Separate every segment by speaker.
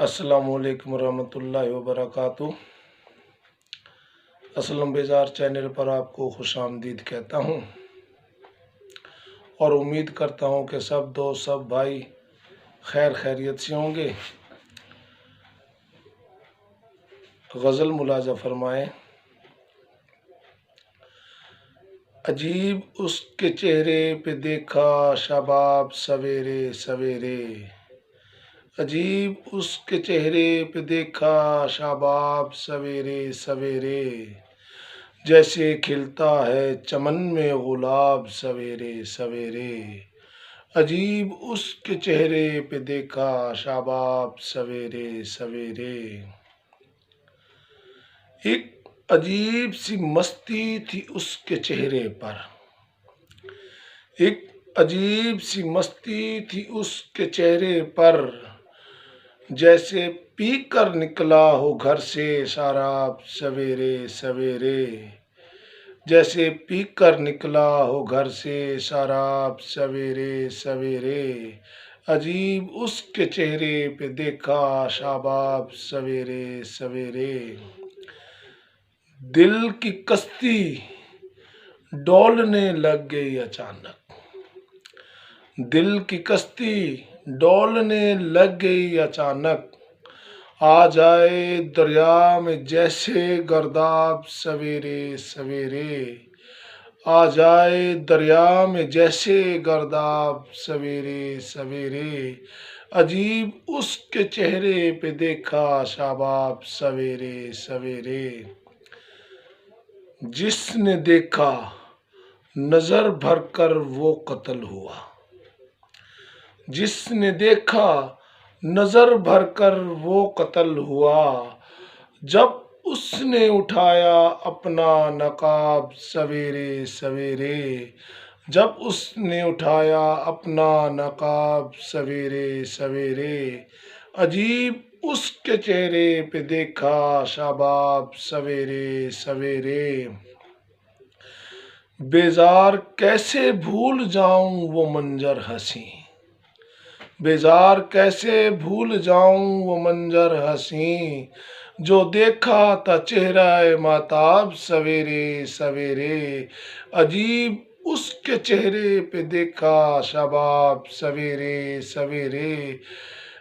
Speaker 1: अस्सलामुअलैकुम रहमतुल्लाहि व बरकातुहू। असलम बेजार चैनल पर आपको खुशामदीद कहता हूँ और उम्मीद करता हूँ कि सब दोस्त सब भाई खैर खैरियत से होंगे। गज़ल मुलाजा फरमाएं। अजीब उसके चेहरे पे देखा शबाब सवेरे सवेरे, अजीब उसके चेहरे पे देखा शाबाब सवेरे सवेरे, जैसे खिलता है चमन में गुलाब सवेरे सवेरे। अजीब उसके चेहरे पे देखा शाबाब सवेरे सवेरे। एक अजीब सी मस्ती थी उसके चेहरे पर, एक अजीब सी मस्ती थी उसके चेहरे पर, जैसे पीकर निकला हो घर से शराब सवेरे सवेरे, जैसे पीकर निकला हो घर से शराब सवेरे सवेरे। अजीब उसके चेहरे पे देखा शाबाब सवेरे सवेरे। दिल की कश्ती डोलने लग गई अचानक, दिल की कश्ती डोलने लग गई अचानक, आ जाए दरिया में जैसे गर्दाब सवेरे सवेरे, आ जाए दरिया में जैसे गर्दाब सवेरे सवेरे। अजीब उसके चेहरे पे देखा शाबाब सवेरे सवेरे। जिसने देखा नजर भरकर वो कत्ल हुआ, जिसने देखा नजर भरकर वो कत्ल हुआ, जब उसने उठाया अपना नकाब सवेरे सवेरे, जब उसने उठाया अपना नकाब सवेरे सवेरे। अजीब उसके चेहरे पे देखा शाबाब सवेरे सवेरे। बेजार कैसे भूल जाऊं वो मंजर हंसी, बेजार कैसे भूल जाऊं वो मंजर हंसी, जो देखा था चेहरा माताब सवेरे सवेरे। अजीब उसके चेहरे पे देखा शबाब सवेरे सवेरे,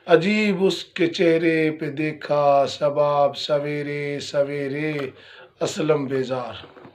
Speaker 1: अजीब उसके चेहरे पे देखा शबाब सवेरे सवेरे। असलम बेजार।